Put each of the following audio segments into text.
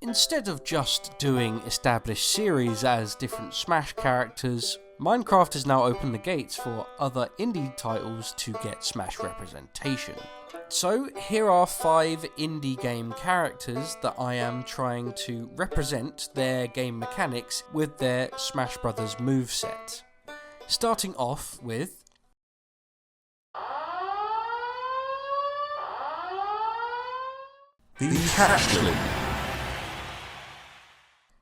Instead of just doing established series as different Smash characters, Minecraft has now opened the gates for other indie titles to get Smash representation. So here are 5 indie game characters that I am trying to represent their game mechanics with their Smash Brothers moveset. Starting off with the Hatchling.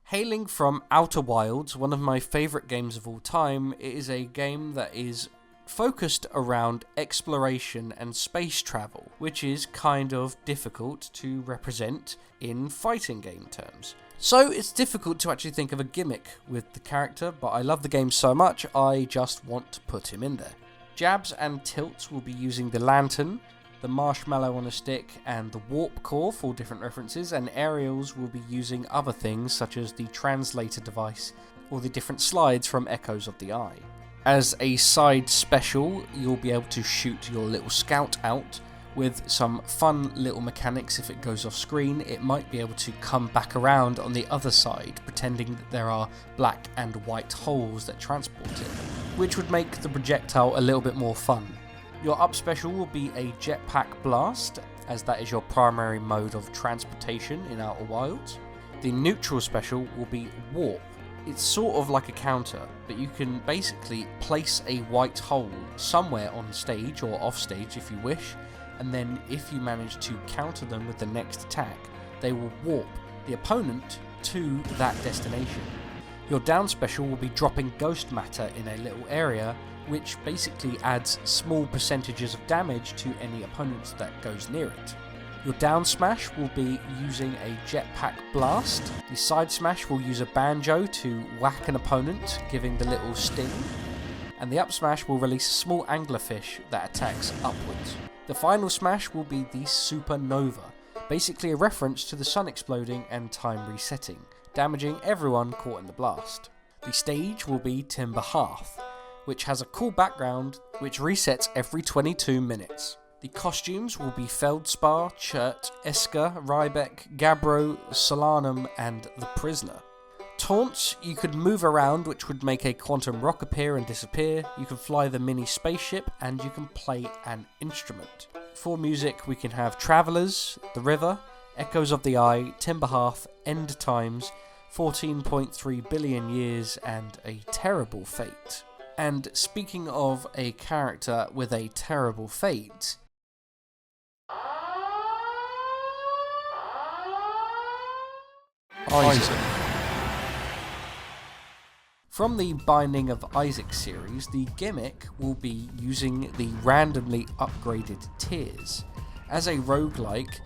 Hailing from Outer Wilds, one of my favourite games of all time, it is a game that is focused around exploration and space travel, which is kind of difficult to represent in fighting game terms. So it's difficult to actually think of a gimmick with the character, but I love the game so much I just want to put him in there. Jabs and Tilts will be using the lantern, the marshmallow on a stick, and the warp core for different references, and Aerials will be using other things such as the translator device or the different slides from Echoes of the Eye. As a side special, you'll be able to shoot your little scout out with some fun little mechanics. If it goes off screen, it might be able to come back around on the other side, pretending that there are black and white holes that transport it, which would make the projectile a little bit more fun. Your up special will be a jetpack blast, as that is your primary mode of transportation in Outer Wilds. The neutral special will be warp. It's sort of like a counter, but you can basically place a white hole somewhere on stage or off stage if you wish, and then if you manage to counter them with the next attack, they will warp the opponent to that destination. Your down special will be dropping ghost matter in a little area, which basically adds small percentages of damage to any opponents that goes near it. Your down smash will be using a jetpack blast. The side smash will use a banjo to whack an opponent, giving the little sting. And the up smash will release a small anglerfish that attacks upwards. The final smash will be the supernova, basically a reference to the sun exploding and time resetting, damaging everyone caught in the blast. The stage will be Timber Hearth, which has a cool background which resets every 22 minutes. The costumes will be Feldspar, Chert, Esker, Rybeck, Gabbro, Solanum, and the Prisoner. Taunts, you could move around, which would make a quantum rock appear and disappear. You can fly the mini spaceship, and you can play an instrument. For music, we can have Travellers, The River, Echoes of the Eye, Timber Hearth, End Times, 14.3 billion years, and A Terrible Fate. And speaking of a character with a terrible fate, Isaac. From the Binding of Isaac series, the gimmick will be using the randomly upgraded tiers. As a roguelike,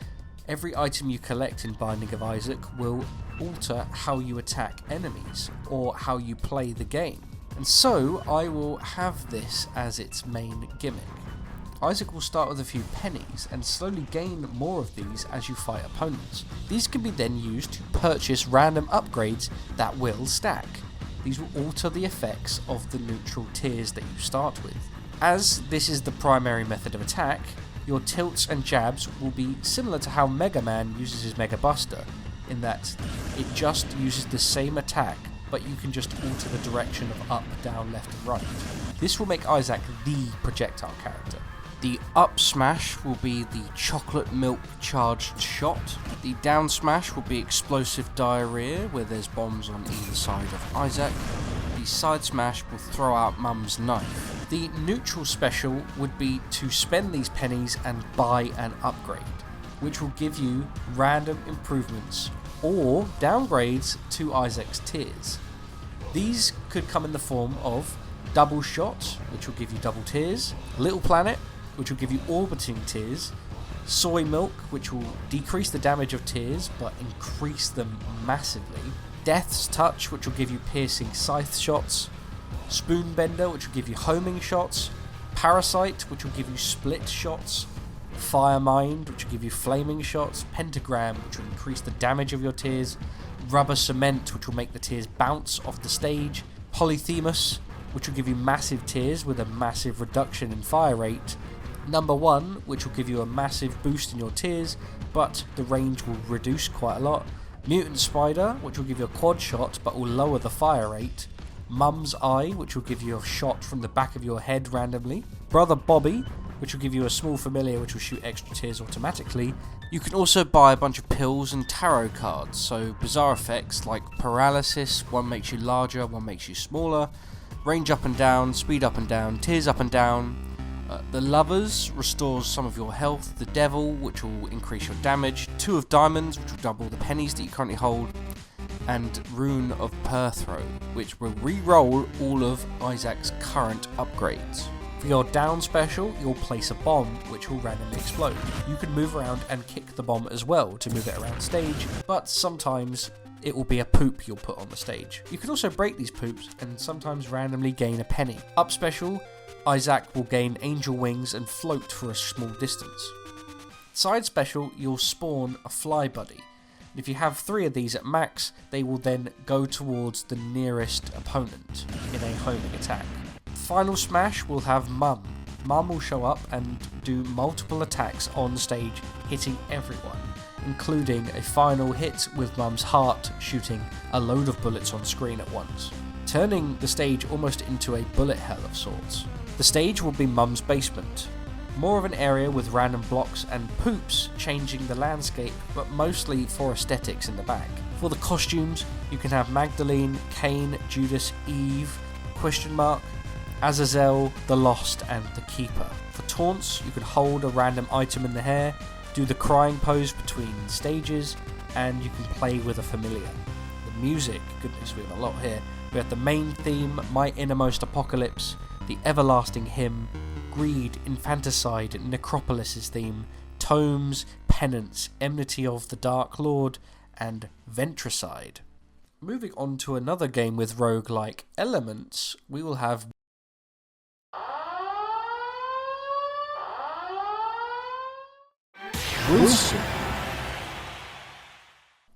every item you collect in Binding of Isaac will alter how you attack enemies or how you play the game. And so I will have this as its main gimmick. Isaac will start with a few pennies and slowly gain more of these as you fight opponents. These can be then used to purchase random upgrades that will stack. These will alter the effects of the neutral tiers that you start with. As this is the primary method of attack, your tilts and jabs will be similar to how Mega Man uses his Mega Buster, in that it just uses the same attack, but you can just alter the direction of up, down, left and right. This will make Isaac the projectile character. The up smash will be the chocolate milk charged shot. The down smash will be explosive diarrhea, where there's bombs on either side of Isaac. The side smash will throw out Mum's knife. The neutral special would be to spend these pennies and buy an upgrade, which will give you random improvements or downgrades to Isaac's tiers. These could come in the form of Double Shot, which will give you double tiers, Little Planet, which will give you orbiting tiers, Soy Milk, which will decrease the damage of tiers but increase them massively, Death's Touch, which will give you piercing scythe shots, Spoonbender, which will give you homing shots, Parasite, which will give you split shots, Fire Mind, which will give you flaming shots, Pentagram, which will increase the damage of your tiers, Rubber Cement, which will make the tiers bounce off the stage, Polyphemus, which will give you massive tiers with a massive reduction in fire rate, Number 1, which will give you a massive boost in your tiers, but the range will reduce quite a lot, Mutant Spider, which will give you a quad shot but will lower the fire rate. Mum's Eye, which will give you a shot from the back of your head randomly. Brother Bobby, which will give you a small familiar which will shoot extra tears automatically. You can also buy a bunch of pills and tarot cards, so bizarre effects like paralysis, one makes you larger, one makes you smaller, range up and down, speed up and down, tears up and down. The Lovers restores some of your health, the Devil, which will increase your damage, Two of Diamonds, which will double the pennies that you currently hold, and Rune of Perthrow, which will re-roll all of Isaac's current upgrades. For your down special, you'll place a bomb, which will randomly explode. You can move around and kick the bomb as well to move it around stage, but sometimes it will be a poop you'll put on the stage. You can also break these poops and sometimes randomly gain a penny. Up special, Isaac will gain angel wings and float for a small distance. Side special, you'll spawn a fly buddy. If you have 3 of these at max, they will then go towards the nearest opponent in a homing attack. Final smash will have Mum. Mum will show up and do multiple attacks on stage, hitting everyone, including a final hit with Mum's heart shooting a load of bullets on screen at once, turning the stage almost into a bullet hell of sorts. The stage will be Mum's basement, more of an area with random blocks and poops changing the landscape, but mostly for aesthetics in the back. For the costumes, you can have Magdalene, Cain, Judas, Eve, Azazel, the Lost, and the Keeper. For taunts, you can hold a random item in the hair, do the crying pose between stages, and you can play with a familiar. The music, goodness, we have a lot here. We have the main theme, My Innermost Apocalypse, the Everlasting Hymn, Greed, Infanticide, Necropolis' theme, Tomes, Penance, Enmity of the Dark Lord, and Ventricide. Moving on to another game with roguelike elements, we will have Wilson.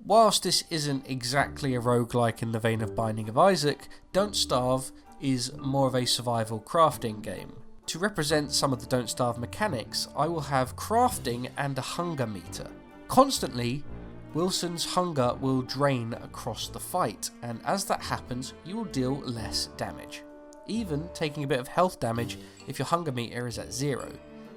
Whilst this isn't exactly a roguelike in the vein of Binding of Isaac, Don't Starve is more of a survival crafting game. To represent some of the Don't Starve mechanics, I will have crafting and a hunger meter. Constantly, Wilson's hunger will drain across the fight, and as that happens, you will deal less damage, even taking a bit of health damage if your hunger meter is at 0.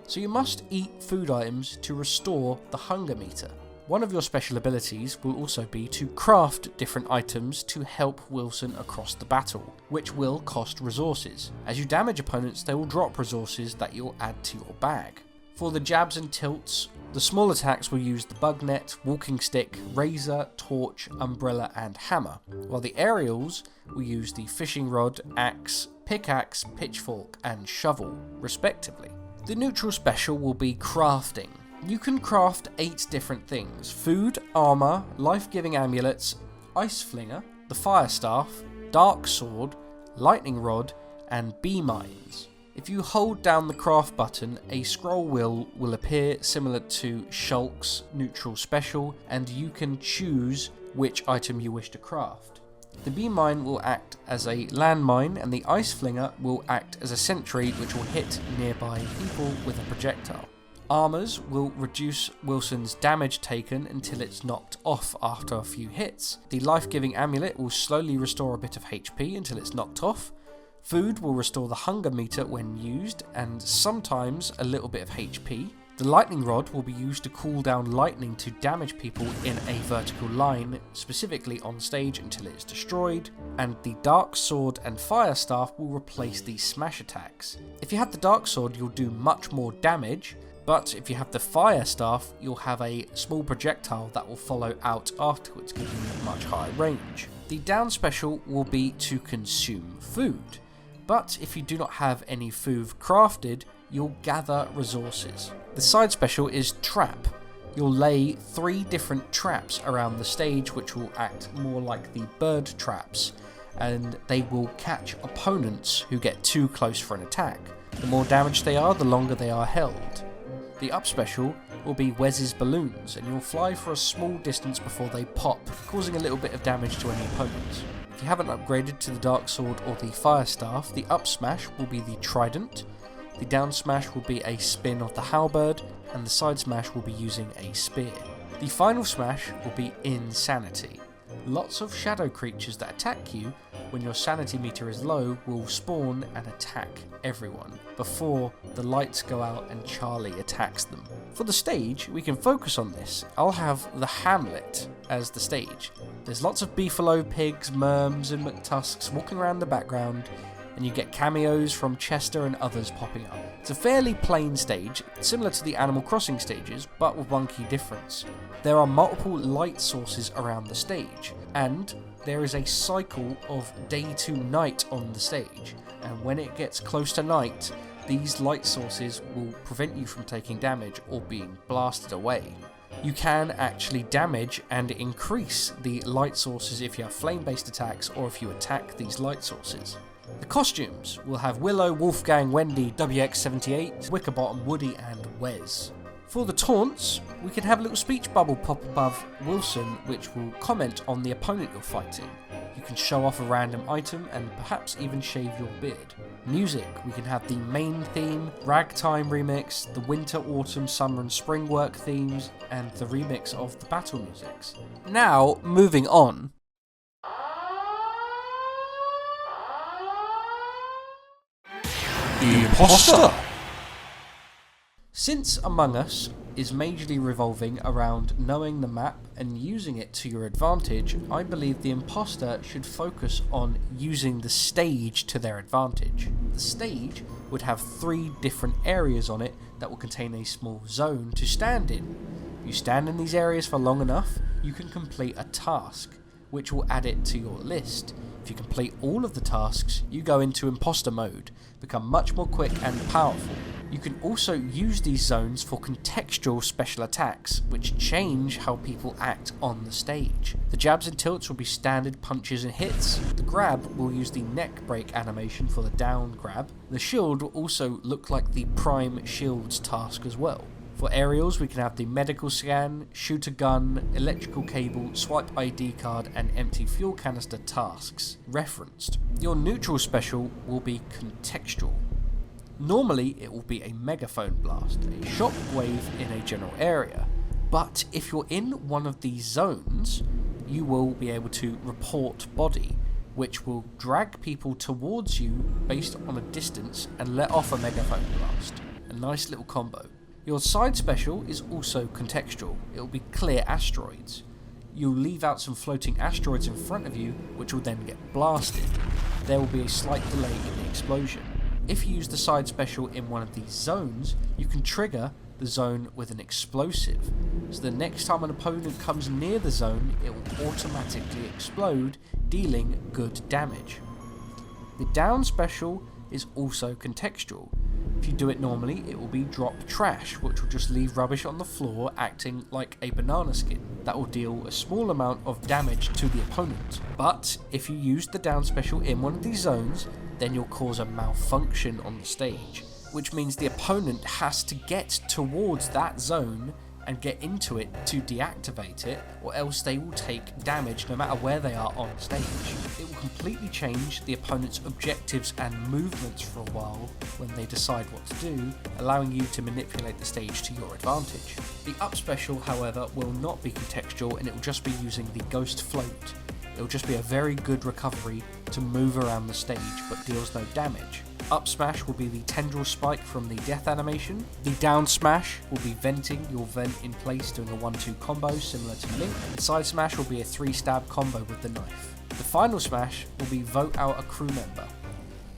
So you must eat food items to restore the hunger meter. One of your special abilities will also be to craft different items to help Wilson across the battle, which will cost resources. As you damage opponents, they will drop resources that you'll add to your bag. For the jabs and tilts, the small attacks will use the bug net, walking stick, razor, torch, umbrella, and hammer, while the aerials will use the fishing rod, axe, pickaxe, pitchfork, and shovel, respectively. The neutral special will be crafting. You can craft 8 different things: food, armor, life-giving amulets, ice flinger, the fire staff, dark sword, lightning rod, and bee mines. If you hold down the craft button, a scroll wheel will appear similar to Shulk's neutral special, and you can choose which item you wish to craft. The bee mine will act as a landmine, and the ice flinger will act as a sentry which will hit nearby people with a projectile. Armors will reduce Wilson's damage taken until it's knocked off after a few hits. The life-giving amulet will slowly restore a bit of HP until it's knocked off. Food will restore the hunger meter when used, and sometimes a little bit of HP. The lightning rod will be used to cool down lightning to damage people in a vertical line, specifically on stage until it is destroyed. And the dark sword and fire staff will replace the smash attacks. If you have the dark sword, you'll do much more damage, but if you have the fire staff, you'll have a small projectile that will follow out afterwards, giving you a much higher range. The down special will be to consume food, but if you do not have any food crafted, you'll gather resources. The side special is trap. You'll lay 3 different traps around the stage which will act more like the bird traps, and they will catch opponents who get too close for an attack. The more damaged they are, the longer they are held. The up special will be Wes's balloons, and you'll fly for a small distance before they pop, causing a little bit of damage to any opponents. If you haven't upgraded to the dark sword or the fire staff, the up smash will be the trident, the down smash will be a spin of the halberd, and the side smash will be using a spear. The final smash will be Insanity. Lots of shadow creatures that attack you when your sanity meter is low will spawn and attack everyone before the lights go out and Charlie attacks them. For the stage, we can focus on this. I'll have the Hamlet as the stage. There's lots of beefalo, pigs, merms and McTusks walking around the background, and you get cameos from Chester and others popping up. It's a fairly plain stage, similar to the Animal Crossing stages, but with one key difference. There are multiple light sources around the stage, and there is a cycle of day to night on the stage, and when it gets close to night, these light sources will prevent you from taking damage or being blasted away. You can actually damage and increase the light sources if you have flame-based attacks or if you attack these light sources. The costumes will have Willow, Wolfgang, Wendy, WX78, Wickerbottom, Woody and Wes. For the taunts, we can have a little speech bubble pop above Wilson which will comment on the opponent you're fighting. You can show off a random item and perhaps even shave your beard. Music, we can have the main theme, Ragtime remix, the winter, autumn, summer and spring work themes, and the remix of the battle musics. Now, moving on. Impostor! Since Among Us is majorly revolving around knowing the map and using it to your advantage, I believe the Impostor should focus on using the stage to their advantage. The stage would have 3 different areas on it that will contain a small zone to stand in. If you stand in these areas for long enough, you can complete a task, which will add it to your list. If you complete all of the tasks, you go into Imposter mode, become much more quick and powerful. You can also use these zones for contextual special attacks, which change how people act on the stage. The jabs and tilts will be standard punches and hits. The grab will use the neck break animation for the down grab. The shield will also look like the prime shield's task as well. For aerials, we can have the medical scan, shoot a gun, electrical cable, swipe ID card and empty fuel canister tasks referenced. Your neutral special will be contextual. Normally, it will be a megaphone blast, a shockwave in a general area, but if you're in one of these zones, you will be able to report body, which will drag people towards you based on a distance and let off a megaphone blast. A nice little combo. Your side special is also contextual. It will be clear asteroids. You'll leave out some floating asteroids in front of you, which will then get blasted. There will be a slight delay in the explosion. If you use the side special in one of these zones, you can trigger the zone with an explosive. So the next time an opponent comes near the zone, it will automatically explode, dealing good damage. The down special is also contextual. If you do it normally, it will be drop trash, which will just leave rubbish on the floor acting like a banana skin. That will deal a small amount of damage to the opponent. But if you use the down special in one of these zones, then you'll cause a malfunction on the stage, which means the opponent has to get towards that zone and get into it to deactivate it, or else they will take damage no matter where they are on stage. It will completely change the opponent's objectives and movements for a while when they decide what to do, allowing you to manipulate the stage to your advantage. The up special, however, will not be contextual and it will just be using the ghost float. It will just be a very good recovery to move around the stage but deals no damage. Up smash will be the tendril spike from the death animation. The down smash will be venting, you'll vent in place doing a 1-2 combo similar to Link. The side smash will be a 3-stab combo with the knife. The final smash will be vote out a crew member.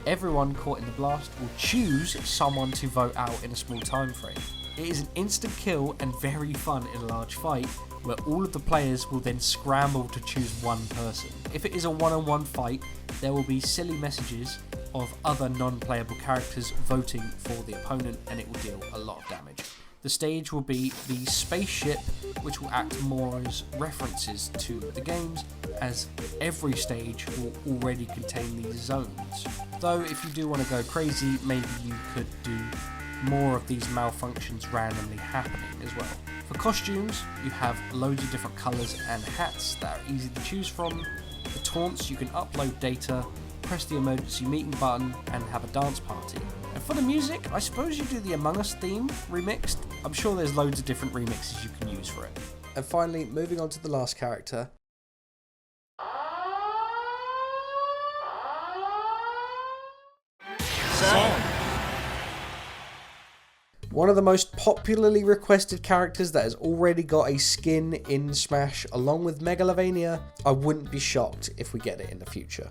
Everyone caught in the blast will choose someone to vote out in a small time frame. It is an instant kill and very fun in a large fight, where all of the players will then scramble to choose one person. If it is a one-on-one fight, there will be silly messages of other non-playable characters voting for the opponent, and it will deal a lot of damage. The stage will be the spaceship, which will act more as references to the games, as every stage will already contain these zones. Though if you do want to go crazy, maybe you could do more of these malfunctions randomly happening as well. For costumes, you have loads of different colours and hats that are easy to choose from. For taunts, you can upload data, press the emergency meeting button and have a dance party. And for the music, I suppose you do the Among Us theme remixed. I'm sure there's loads of different remixes you can use for it. And finally, moving on to the last character. Song. One of the most popularly requested characters that has already got a skin in Smash along with Megalovania. I wouldn't be shocked if we get it in the future.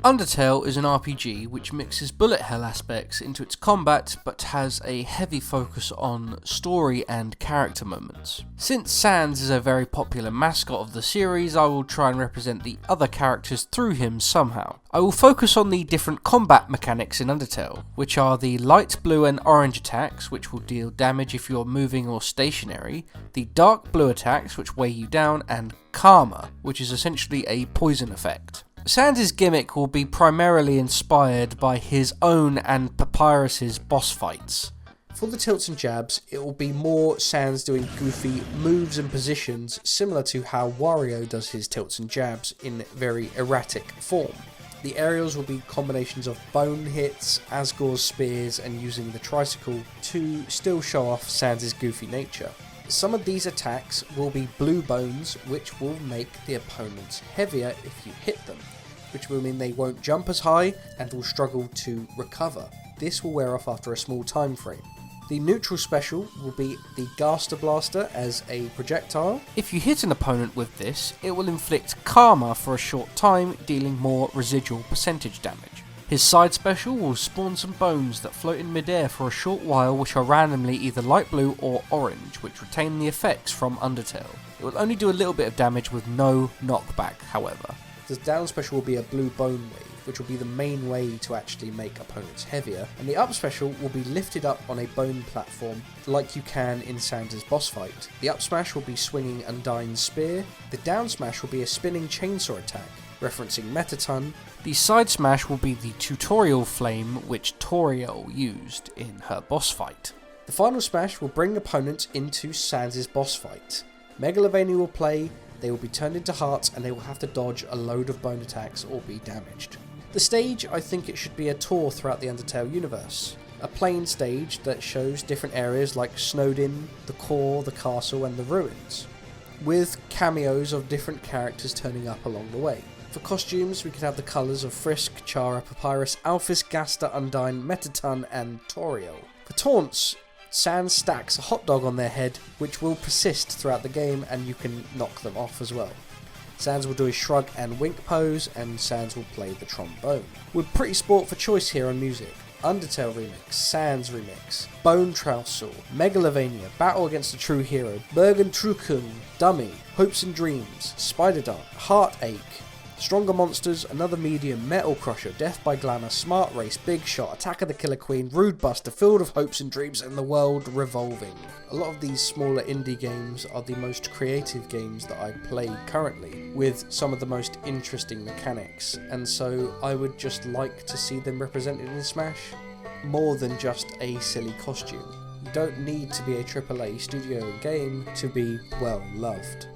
Undertale is an RPG which mixes bullet hell aspects into its combat but has a heavy focus on story and character moments. Since Sans is a very popular mascot of the series, I will try and represent the other characters through him somehow. I will focus on the different combat mechanics in Undertale, which are the light blue and orange attacks, which will deal damage if you're moving or stationary, the dark blue attacks, which weigh you down, and Karma, which is essentially a poison effect. Sans' gimmick will be primarily inspired by his own and Papyrus's boss fights. For the tilts and jabs, it will be more Sans doing goofy moves and positions similar to how Wario does his tilts and jabs in very erratic form. The aerials will be combinations of bone hits, Asgore's spears, and using the tricycle to still show off Sans' goofy nature. Some of these attacks will be blue bones, which will make the opponents heavier if you hit them, which will mean they won't jump as high and will struggle to recover. This will wear off after a small time frame. The neutral special will be the Gaster Blaster as a projectile. If you hit an opponent with this, it will inflict Karma for a short time, dealing more residual percentage damage. His side special will spawn some bones that float in midair for a short while, which are randomly either light blue or orange, which retain the effects from Undertale. It will only do a little bit of damage with no knockback, however. The down special will be a blue bone wave, which will be the main way to actually make opponents heavier, and the up special will be lifted up on a bone platform like you can in Sans' boss fight. The up smash will be swinging Undyne's spear, the down smash will be a spinning chainsaw attack, referencing Metaton. The side smash will be the tutorial flame which Toriel used in her boss fight. The final smash will bring opponents into Sans' boss fight. Megalovania will play, they will be turned into hearts, and they will have to dodge a load of bone attacks or be damaged. The stage, I think it should be a tour throughout the Undertale universe. A plain stage that shows different areas like Snowdin, the core, the castle and the ruins, with cameos of different characters turning up along the way. For costumes, we could have the colours of Frisk, Chara, Papyrus, Alphys, Gaster, Undyne, Metaton and Toriel. For taunts, Sans stacks a hot dog on their head, which will persist throughout the game and you can knock them off as well. Sans will do a shrug and wink pose, and Sans will play the trombone. We're pretty sport for choice here on music. Undertale remix, Sans remix, Bone Trousel, Megalovania, Battle Against a True Hero, Bergen Trukung, Dummy, Hopes and Dreams, Spider Dart, Heartache, Stronger Monsters, Another Medium, Metal Crusher, Death by Glamour, Smart Race, Big Shot, Attack of the Killer Queen, Rude Buster, Field of Hopes and Dreams, and The World Revolving. A lot of these smaller indie games are the most creative games that I play currently, with some of the most interesting mechanics, and so I would just like to see them represented in Smash, more than just a silly costume. You don't need to be a AAA studio game to be well loved.